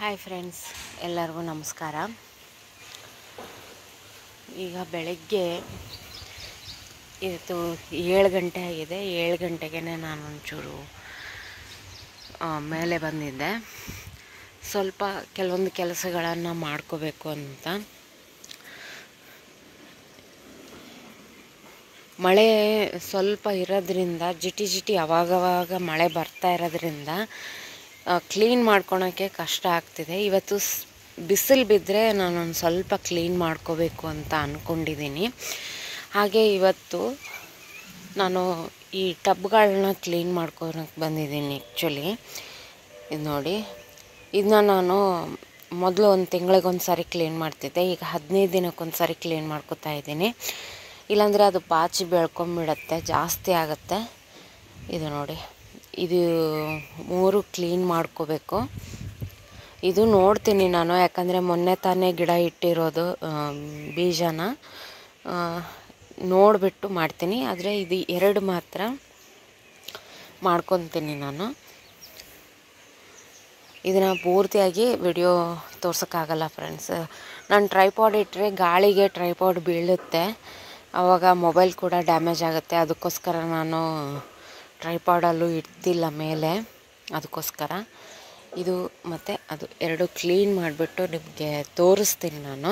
Hi friends, ಎಲ್ಲರಿಗೂ ನಮಸ್ಕಾರ. ಈಗ ಬೆಳಗ್ಗೆ ಇವತ್ತು 7 ಗಂಟೆ ಆಗಿದೆ. 7 ಗಂಟೆಗೆ ನಾನು ಒಂಚೂರು ಮೇಲೆ ಬಂದಿದ್ದೆ. ಸ್ವಲ್ಪ ಕೆಲವೊಂದು ಕೆಲಸಗಳನ್ನು ಮಾಡ್ಕೋಬೇಕು ಅಂತ. ಮಳೆ ಸ್ವಲ್ಪ ಇರೋದ್ರಿಂದ ಜಿಟಿ ಅವಾಗವಾಗ ಮಳೆ ಬರ್ತಾ ಇರೋದ್ರಿಂದ ಕ್ಲೀನ್ ಮಾಡ್ಕೊಳಕ್ಕೆ ಕಷ್ಟ ಆಗ್ತಿದೆ. ಇವತ್ತು ಬಿಸಿಲು ಬಿದ್ದರೆ ನಾನೊಂದು ಸ್ವಲ್ಪ ಕ್ಲೀನ್ ಮಾಡ್ಕೋಬೇಕು ಅಂತ ಅಂದ್ಕೊಂಡಿದ್ದೀನಿ. ಹಾಗೆ ಇವತ್ತು ನಾನು ಈ ಟಬ್ಗಳನ್ನ ಕ್ಲೀನ್ ಮಾಡ್ಕೊಳಕ್ಕೆ ಬಂದಿದ್ದೀನಿ. ಆ್ಯಕ್ಚುಲಿ ಇದು ನೋಡಿ, ಇದನ್ನ ನಾನು ಮೊದಲು ಒಂದು ತಿಂಗಳಿಗೊಂದು ಸಾರಿ ಕ್ಲೀನ್ ಮಾಡ್ತಿದ್ದೆ. ಈಗ 15 ದಿನಕ್ಕೊಂದು ಸಾರಿ ಕ್ಲೀನ್ ಮಾಡ್ಕೋತಾ ಇದ್ದೀನಿ. ಇಲ್ಲಾಂದರೆ ಅದು ಪಾಚಿ ಬೆಳ್ಕೊಂಬಿಡತ್ತೆ, ಜಾಸ್ತಿ ಆಗುತ್ತೆ. ಇದು ನೋಡಿ, ಇದು 3 ಕ್ಲೀನ್ ಮಾಡ್ಕೋಬೇಕು. ಇದು ನೋಡ್ತೀನಿ ನಾನು, ಯಾಕಂದರೆ ಮೊನ್ನೆ ತಾನೇ ಗಿಡ ಇಟ್ಟಿರೋದು ಬೀಜನ ನೋಡಿಬಿಟ್ಟು ಮಾಡ್ತೀನಿ. ಆದರೆ ಇದು 2 ಮಾತ್ರ ಮಾಡ್ಕೊತೀನಿ ನಾನು. ಇದನ್ನು ಪೂರ್ತಿಯಾಗಿ ವಿಡಿಯೋ ತೋರ್ಸೋಕ್ಕಾಗಲ್ಲ ಫ್ರೆಂಡ್ಸ್. ನಾನು ಟ್ರೈಪಾಡ್ ಇಟ್ಟರೆ ಗಾಳಿಗೆ ಟ್ರೈಪಾಡ್ ಬೀಳುತ್ತೆ, ಆವಾಗ ಮೊಬೈಲ್ ಕೂಡ ಡ್ಯಾಮೇಜ್ ಆಗುತ್ತೆ. ಅದಕ್ಕೋಸ್ಕರ ನಾನು ಟ್ರೈಪಾಡಲ್ಲೂ ಇಡ್ತಿಲ್ಲ ಮೇಲೆ. ಅದಕ್ಕೋಸ್ಕರ ಇದು ಮತ್ತು ಅದು 2 ಕ್ಲೀನ್ ಮಾಡಿಬಿಟ್ಟು ನಿಮಗೆ ತೋರಿಸ್ತೀನಿ ನಾನು.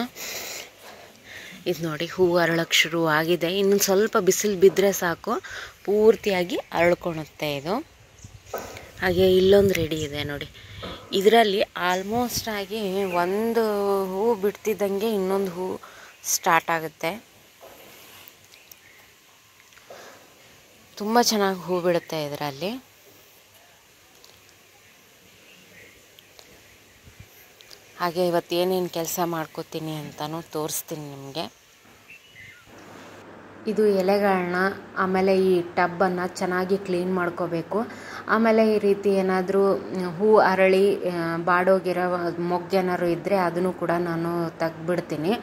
ಇದು ನೋಡಿ, ಹೂವು ಅರಳಕ್ಕೆ ಶುರು ಆಗಿದೆ. ಇನ್ನೊಂದು ಸ್ವಲ್ಪ ಬಿಸಿಲು ಬಿದ್ದರೆ ಸಾಕು, ಪೂರ್ತಿಯಾಗಿ ಅರಳ್ಕೊಳುತ್ತೆ ಇದು. ಹಾಗೆ ಇಲ್ಲೊಂದು ರೆಡಿ ಇದೆ ನೋಡಿ. ಇದರಲ್ಲಿ ಆಲ್ಮೋಸ್ಟ್ ಆಗಿ ಒಂದು ಹೂವು ಬಿಡ್ತಿದ್ದಂಗೆ ಇನ್ನೊಂದು ಹೂವು ಸ್ಟಾರ್ಟ್ ಆಗುತ್ತೆ. ತುಂಬ ಚೆನ್ನಾಗಿ ಹೂ ಬಿಡುತ್ತೆ ಇದರಲ್ಲಿ. ಹಾಗೆ ಇವತ್ತು ಏನೇನು ಕೆಲಸ ಮಾಡ್ಕೋತೀನಿ ಅಂತಲೂ ತೋರಿಸ್ತೀನಿ ನಿಮಗೆ. ಇದು ಎಲೆಗಳನ್ನ, ಆಮೇಲೆ ಈ ಟಬ್ಬನ್ನು ಚೆನ್ನಾಗಿ ಕ್ಲೀನ್ ಮಾಡ್ಕೋಬೇಕು. ಆಮೇಲೆ ಈ ರೀತಿ ಏನಾದರೂ ಹೂ ಅರಳಿ ಬಾಡೋಗಿರೋ ಮೊಗ್ಗೇನಾದ್ರು ಇದ್ದರೆ ಅದನ್ನು ಕೂಡ ನಾನು ತೆಗ್ದುಬಿಡ್ತೀನಿ.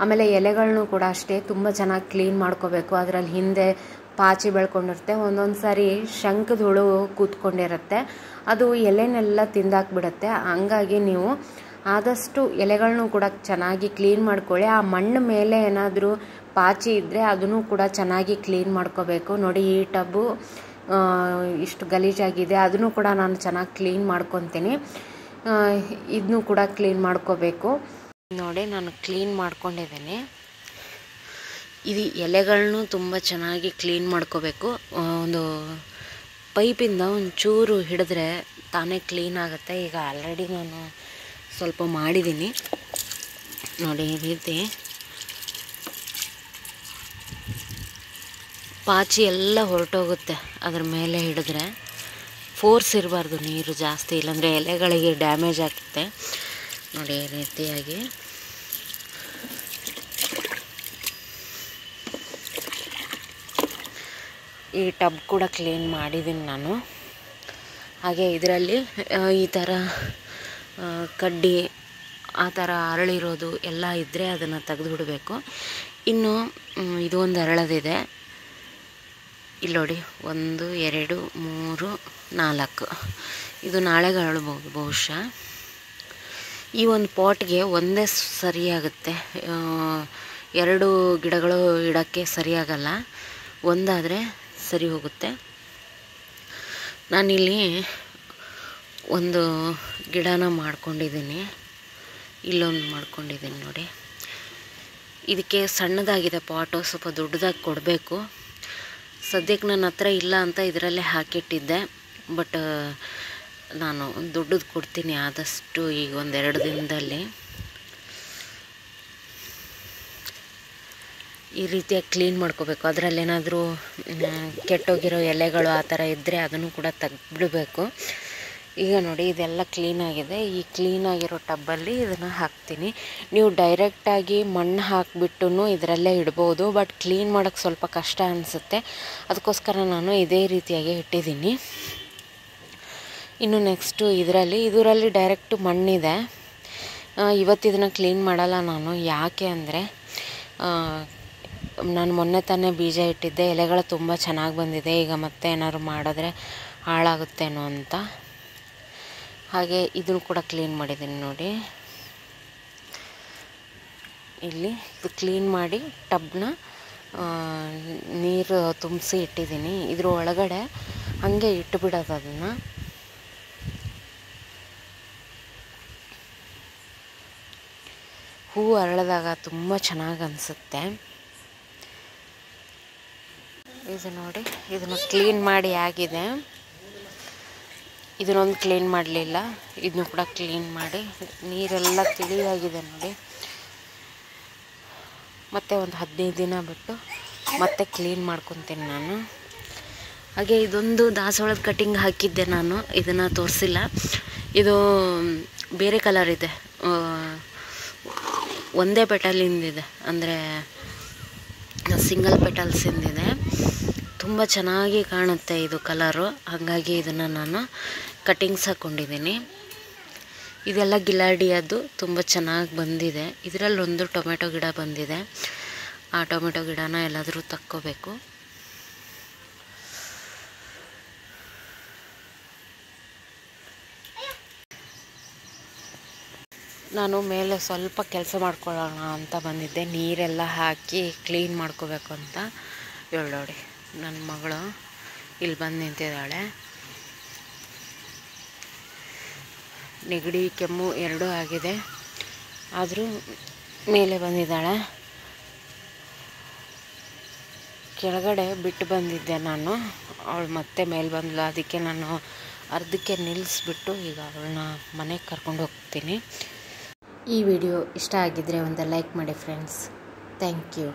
ಆಮೇಲೆ ಎಲೆಗಳನ್ನೂ ಕೂಡ ಅಷ್ಟೇ ತುಂಬ ಚೆನ್ನಾಗಿ ಕ್ಲೀನ್ ಮಾಡ್ಕೋಬೇಕು. ಅದರಲ್ಲಿ ಹಿಂದೆ ಪಾಚಿ ಬೆಳ್ಕೊಂಡಿರುತ್ತೆ, ಒಂದೊಂದು ಸಾರಿ ಶಂಖದ ಹುಳು ಕೂತ್ಕೊಂಡಿರುತ್ತೆ, ಅದು ಎಲೆನೆಲ್ಲ ತಿಂದಾಕ್ಬಿಡುತ್ತೆ. ಹಂಗಾಗಿ ನೀವು ಆದಷ್ಟು ಎಲೆಗಳನ್ನೂ ಕೂಡ ಚೆನ್ನಾಗಿ ಕ್ಲೀನ್ ಮಾಡ್ಕೊಳ್ಳಿ. ಆ ಮಣ್ಣು ಮೇಲೆ ಏನಾದರೂ ಪಾಚಿ ಇದ್ದರೆ ಅದನ್ನು ಕೂಡ ಚೆನ್ನಾಗಿ ಕ್ಲೀನ್ ಮಾಡ್ಕೋಬೇಕು. ನೋಡಿ, ಈ ಟಬ್ಬು ಇಷ್ಟು ಗಲೀಜಾಗಿದೆ, ಅದನ್ನು ಕೂಡ ನಾನು ಚೆನ್ನಾಗಿ ಕ್ಲೀನ್ ಮಾಡ್ಕೊತೀನಿ. ಇದನ್ನು ಕೂಡ ಕ್ಲೀನ್ ಮಾಡ್ಕೋಬೇಕು. ನೋಡಿ, ನಾನು ಕ್ಲೀನ್ ಮಾಡ್ಕೊಂಡಿದ್ದೀನಿ. ಇದು ಎಲೆಗಳನ್ನೂ ತುಂಬ ಚೆನ್ನಾಗಿ ಕ್ಲೀನ್ ಮಾಡ್ಕೋಬೇಕು. ಒಂದು ಪೈಪಿಂದ ಒಂಚೂರು ಹಿಡಿದ್ರೆ ತಾನೇ ಕ್ಲೀನ್ ಆಗುತ್ತೆ. ಈಗ ಆಲ್ರೆಡಿ ನಾನು ಸ್ವಲ್ಪ ಮಾಡಿದ್ದೀನಿ ನೋಡಿ. ಈ ರೀತಿ ಪಾಚಿ ಎಲ್ಲ ಹೊರಟೋಗುತ್ತೆ ಅದ್ರ ಮೇಲೆ ಹಿಡಿದ್ರೆ. ಫೋರ್ಸ್ ಇರಬಾರ್ದು ನೀರು ಜಾಸ್ತಿ, ಇಲ್ಲಾಂದರೆ ಎಲೆಗಳಿಗೆ ಡ್ಯಾಮೇಜ್ ಆಗುತ್ತೆ. ನೋಡಿ, ಈ ರೀತಿಯಾಗಿ ಈ ಟಬ್ ಕೂಡ ಕ್ಲೀನ್ ಮಾಡಿದ್ದೀನಿ ನಾನು. ಹಾಗೆ ಇದರಲ್ಲಿ ಈ ಥರ ಕಡ್ಡಿ ಆ ಥರ ಅರಳಿರೋದು ಎಲ್ಲ ಇದ್ದರೆ ಅದನ್ನು ತೆಗೆದುಬಿಡಬೇಕು. ಇನ್ನು ಇದು ಒಂದು ಅರಳದಿದೆ, ಇಲ್ಲಿ ನೋಡಿ, 1 2 3 4 ಇದು ನಾಳೆಗೆ ಅರಳಬಹುದು ಬಹುಶಃ. ಈ ಒಂದು ಪಾಟ್ಗೆ ಒಂದೇ ಸರಿಯಾಗುತ್ತೆ, 2 ಗಿಡಗಳು ಇಡೋಕ್ಕೆ ಸರಿಯಾಗಲ್ಲ, ಒಂದಾದರೆ ಸರಿ ಹೋಗುತ್ತೆ. ನಾನಿಲ್ಲಿ ಒಂದು ಗಿಡನ ಮಾಡ್ಕೊಂಡಿದ್ದೀನಿ, ಇಲ್ಲೊಂದು ಮಾಡ್ಕೊಂಡಿದ್ದೀನಿ ನೋಡಿ. ಇದಕ್ಕೆ ಸಣ್ಣದಾಗಿದೆ ಪಾಟು, ಸ್ವಲ್ಪ ದೊಡ್ಡದಾಗಿ ಕೊಡಬೇಕು. ಸದ್ಯಕ್ಕೆ ನನ್ನ ಹತ್ರ ಇಲ್ಲ ಅಂತ ಇದರಲ್ಲೇ ಹಾಕಿಟ್ಟಿದ್ದೆ, ಬಟ್ ನಾನು ದೊಡ್ಡದು ಕೊಡ್ತೀನಿ ಆದಷ್ಟು ಈಗ 1-2 ದಿನದಲ್ಲಿ. ಈ ರೀತಿಯಾಗಿ ಕ್ಲೀನ್ ಮಾಡ್ಕೋಬೇಕು. ಅದರಲ್ಲೇನಾದರೂ ಕೆಟ್ಟೋಗಿರೋ ಎಲೆಗಳು ಆ ಥರ ಇದ್ದರೆ ಅದನ್ನು ಕೂಡ ತೆಗ್ದುಬಿಡಬೇಕು. ಈಗ ನೋಡಿ, ಇದೆಲ್ಲ ಕ್ಲೀನಾಗಿದೆ. ಈ ಕ್ಲೀನಾಗಿರೋ ಟಬ್ಬಲ್ಲಿ ಇದನ್ನು ಹಾಕ್ತೀನಿ. ನೀವು ಡೈರೆಕ್ಟಾಗಿ ಮಣ್ಣು ಹಾಕಿಬಿಟ್ಟು ಇದರಲ್ಲೇ ಇಡ್ಬೋದು, ಬಟ್ ಕ್ಲೀನ್ ಮಾಡೋಕ್ಕೆ ಸ್ವಲ್ಪ ಕಷ್ಟ ಅನಿಸುತ್ತೆ. ಅದಕ್ಕೋಸ್ಕರ ನಾನು ಇದೇ ರೀತಿಯಾಗಿ ಇಟ್ಟಿದ್ದೀನಿ. ಇನ್ನು ನೆಕ್ಸ್ಟು ಇದರಲ್ಲಿ ಡೈರೆಕ್ಟು ಮಣ್ಣಿದೆ. ಇವತ್ತಿದನ್ನು ಕ್ಲೀನ್ ಮಾಡಲ್ಲ ನಾನು. ಯಾಕೆ ಅಂದರೆ ನಾನು ಮೊನ್ನೆ ತಾನೇ ಬೀಜ ಇಟ್ಟಿದ್ದೆ, ಎಲೆಗಳು ತುಂಬ ಚೆನ್ನಾಗಿ ಬಂದಿದೆ. ಈಗ ಮತ್ತೆ ಏನಾದ್ರು ಮಾಡಿದ್ರೆ ಹಾಳಾಗುತ್ತೇನೋ ಅಂತ. ಹಾಗೆ ಇದನ್ನು ಕೂಡ ಕ್ಲೀನ್ ಮಾಡಿದ್ದೀನಿ ನೋಡಿ. ಇಲ್ಲಿ ಇದು ಕ್ಲೀನ್ ಮಾಡಿ ಟಬ್ನ ನೀರು ತುಂಬಿಸಿ ಇಟ್ಟಿದ್ದೀನಿ. ಇದ್ರ ಒಳಗಡೆ ಹಾಗೆ ಇಟ್ಟುಬಿಡೋದು ಅದನ್ನು. ಹೂವು ಅರಳಿದಾಗ ತುಂಬ ಚೆನ್ನಾಗಿ ಅನಿಸುತ್ತೆ. ಇದು ನೋಡಿ, ಇದನ್ನು ಕ್ಲೀನ್ ಮಾಡಿ ಆಗಿದೆ. ಇದನ್ನೊಂದು ಕ್ಲೀನ್ ಮಾಡಲಿಲ್ಲ, ಇದನ್ನು ಕೂಡ ಕ್ಲೀನ್ ಮಾಡಿ ನೀರೆಲ್ಲ ತಿಳಿಯಾಗಿದೆ ನೋಡಿ. ಮತ್ತು ಒಂದು 15 ದಿನ ಬಿಟ್ಟು ಮತ್ತೆ ಕ್ಲೀನ್ ಮಾಡ್ಕೊತೀನಿ ನಾನು. ಹಾಗೆ ಇದೊಂದು ದಾಸವಾಳದ ಕಟಿಂಗ್ ಹಾಕಿದ್ದೆ ನಾನು, ಇದನ್ನು ತೋರಿಸಿಲ್ಲ. ಇದು ಬೇರೆ ಕಲರ್ ಇದೆ, ಒಂದೇ ಪೆಟಲಿಂದಿದೆ, ಅಂದರೆ ಸಿಂಗಲ್ ಪೆಟಲ್ಸಿಂದಿದೆ. ತುಂಬ ಚೆನ್ನಾಗಿ ಕಾಣುತ್ತೆ ಇದು ಕಲರು, ಹಾಗಾಗಿ ಇದನ್ನು ನಾನು ಕಟಿಂಗ್ಸ್ ಹಾಕ್ಕೊಂಡಿದ್ದೀನಿ. ಇದೆಲ್ಲ ಗಿಲಾಡಿಯದ್ದು ತುಂಬ ಚೆನ್ನಾಗಿ ಬಂದಿದೆ. ಇದರಲ್ಲೊಂದು ಟೊಮೆಟೊ ಗಿಡ ಬಂದಿದೆ. ಆ ಟೊಮೆಟೊ ಗಿಡನ ಎಲ್ಲಾದರೂ ತಕ್ಕೋಬೇಕು. ನಾನು ಮೇಲೆ ಸ್ವಲ್ಪ ಕೆಲಸ ಮಾಡ್ಕೊಳ್ಳೋಣ ಅಂತ ಬಂದಿದ್ದೆ, ನೀರೆಲ್ಲ ಹಾಕಿ ಕ್ಲೀನ್ ಮಾಡ್ಕೋಬೇಕು ಅಂತ. ನೋಡಿ, ನನ್ನ ಮಗಳು ಇಲ್ಲಿ ಬಂದು ನಿಂತಿದ್ದಾಳೆ. ನೆಗಡಿ ಕೆಮ್ಮು ಎರಡೂ ಆಗಿದೆ, ಆದರೂ ಮೇಲೆ ಬಂದಿದ್ದಾಳೆ. ಕೆಳಗಡೆ ಬಿಟ್ಟು ಬಂದಿದ್ದೆ ನಾನು, ಅವಳು ಮತ್ತೆ ಮೇಲೆ ಬಂದಳು. ಅದಕ್ಕೆ ನಾನು ಅರ್ಧಕ್ಕೆ ನಿಲ್ಲಿಸ್ಬಿಟ್ಟು ಈಗ ಅವಳನ್ನ ಮನೆಗೆ ಕರ್ಕೊಂಡು ಹೋಗ್ತೀನಿ. ಈ ವಿಡಿಯೋ ಇಷ್ಟ ಆಗಿದ್ದರೆ ಒಂದು ಲೈಕ್ ಮಾಡಿ ಫ್ರೆಂಡ್ಸ್. Thank you.